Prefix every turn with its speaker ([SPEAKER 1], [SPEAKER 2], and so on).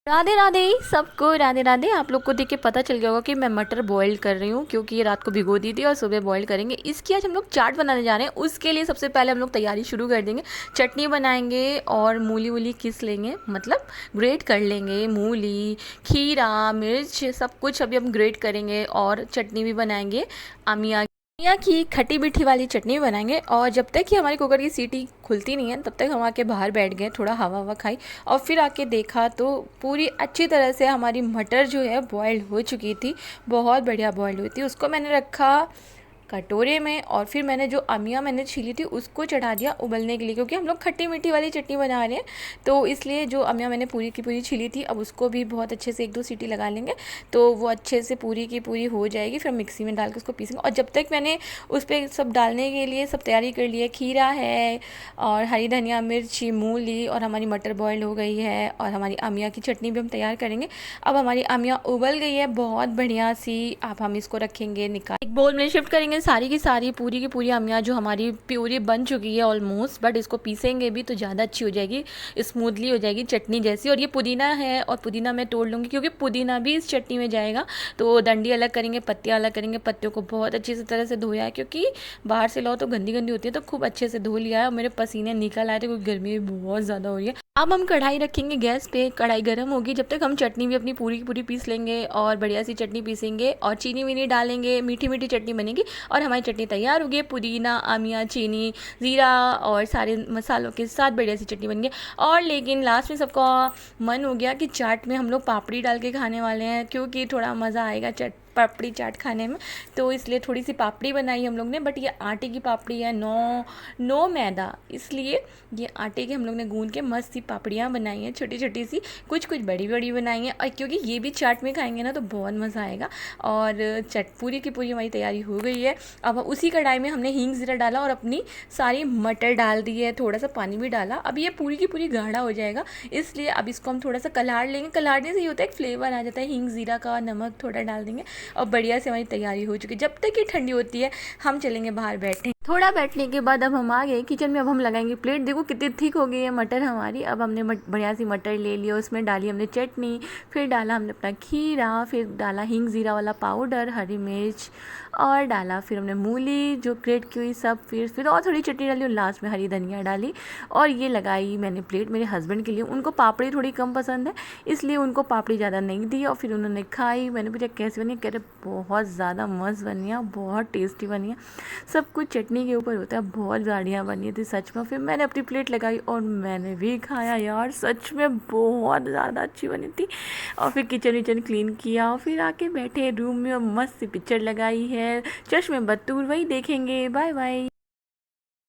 [SPEAKER 1] राधे राधे सबको, राधे राधे। आप लोग को देख के पता चल गया होगा कि मैं मटर बॉईल कर रही हूँ, क्योंकि ये रात को भिगो दी थी और सुबह बॉईल करेंगे। इसकी आज हम लोग चाट बनाने जा रहे हैं। उसके लिए सबसे पहले हम लोग तैयारी शुरू कर देंगे। चटनी बनाएंगे और मूली वूली किस लेंगे, मतलब ग्रेट कर लेंगे। मूली, खीरा, मिर्च सब कुछ अभी हम ग्रेट करेंगे और चटनी भी बनाएंगे। अमिया की खट्टी मीठी वाली चटनी बनाएंगे। और जब तक कि हमारी कुकर की सीटी खुलती नहीं है तब तक हम आके बाहर बैठ गए, थोड़ा हवा हवा खाई और फिर आके देखा तो पूरी अच्छी तरह से हमारी मटर जो है बॉयल्ड हो चुकी थी। बहुत बढ़िया बॉयल्ड हुई थी। उसको मैंने रखा कटोरे में और फिर मैंने जो अमिया मैंने छीली थी उसको चढ़ा दिया उबलने के लिए, क्योंकि हम लोग खट्टी मीठी वाली चटनी बना रहे हैं। तो इसलिए जो अमिया मैंने पूरी की पूरी छीली थी, अब उसको भी बहुत अच्छे से 1-2 सीटी लगा लेंगे तो वो अच्छे से पूरी की पूरी हो जाएगी। फिर मिक्सी में डाल के उसको पीसेंगे। और जब तक मैंने उस पर सब डालने के लिए सब तैयारी कर ली है, खीरा है और हरी धनिया, मिर्ची, मूली और हमारी मटर बॉयल्ड हो गई है और हमारी अमिया की चटनी भी हम तैयार करेंगे। अब हमारी अमिया उबल गई है बहुत बढ़िया सी। अब हम इसको रखेंगे निकाल, एक बोल में शिफ्ट करेंगे। सारी की सारी पूरी की पूरी अमिया जो हमारी प्यूरी बन चुकी है ऑलमोस्ट, बट इसको पीसेंगे भी तो ज़्यादा अच्छी हो जाएगी, स्मूथली हो जाएगी चटनी जैसी। और ये पुदीना है और पुदीना मैं तोड़ लूँगी क्योंकि पुदीना भी इस चटनी में जाएगा। तो डंडी अलग करेंगे, पत्तियाँ अलग करेंगे। पत्तियों को बहुत अच्छी से तरह से धोया है, क्योंकि बाहर से लाओ तो गंदी गंदी होती है, तो खूब अच्छे से धो लिया है। और मेरे पसीने निकल आए थे क्योंकि गर्मी भी बहुत ज़्यादा हो रही है। अब हम कढ़ाई रखेंगे गैस पे, कढ़ाई गर्म होगी। जब तक हम चटनी भी अपनी पूरी की पूरी पीस लेंगे और बढ़िया सी चटनी पीसेंगे और चीनी वीनी डालेंगे, मीठी मीठी चटनी बनेगी और हमारी चटनी तैयार होगी। पुदीना, अमिया, चीनी, ज़ीरा और सारे मसालों के साथ बढ़िया सी चटनी बन गई। और लेकिन लास्ट में सबका मन हो गया कि चाट में हम लोग पापड़ी डाल के खाने वाले हैं, क्योंकि थोड़ा मज़ा आएगा पापड़ी चाट खाने में। तो इसलिए थोड़ी सी पापड़ी बनाई हम लोग ने, बट ये आटे की पापड़ी है, नो मैदा। इसलिए ये आटे के हम लोग ने गूंद के मस्त सी पापड़ियाँ बनाई हैं, छोटी छोटी सी, कुछ कुछ बड़ी बड़ी बनाई हैं। और क्योंकि ये भी चाट में खाएंगे ना तो बहुत मज़ा आएगा। और पूरी की पूरी हमारी तैयारी हो गई है। अब उसी कढ़ाई में हमने हींग ज़ीरा डाला और अपनी सारी मटर डाल दी है, थोड़ा सा पानी भी डाला। अब ये पूरी की पूरी गाढ़ा हो जाएगा, इसलिए अब इसको हम थोड़ा सा कलाड़ लेंगे। कलाड़ने से ये होता है एक फ्लेवर आ जाता है हींग ज़ीरा का, नमक थोड़ा डाल देंगे और बढ़िया से हमारी तैयारी हो चुकी है। जब तक ये ठंडी होती है हम चलेंगे बाहर बैठने। थोड़ा बैठने के बाद अब हम आ गए किचन में। अब हम लगाएंगे प्लेट। देखो कितनी थिक हो गई है मटर हमारी। अब हमने बढ़िया सी मटर ले लिया, उसमें डाली हमने चटनी, फिर डाला हमने अपना खीरा, फिर डाला हींग ज़ीरा वाला पाउडर, हरी मिर्च और डाला फिर हमने मूली जो ग्रेट की हुई सब, फिर और थोड़ी चटनी डाली और लास्ट में हरी धनिया डाली। और ये लगाई मैंने प्लेट मेरे हस्बैंड के लिए। उनको पापड़ी थोड़ी कम पसंद है, इसलिए उनको पापड़ी ज़्यादा नहीं दी और फिर उन्होंने खाई। मैंने पूछा कैसी बनी, कह रहे बहुत ज़्यादा मस्त बनी है, बहुत टेस्टी बनी है। सब कुछ चटनी के ऊपर होता है, बहुत बढ़िया बनी थी सच में। फिर मैंने अपनी प्लेट लगाई और मैंने भी खाया। यार सच में बहुत ज़्यादा अच्छी बनी थी। और फिर किचन विचन क्लीन किया और फिर आके बैठे रूम में और मस्त सी पिक्चर लगाई है, चश्मे बत्तूर, वही देखेंगे। Bye bye.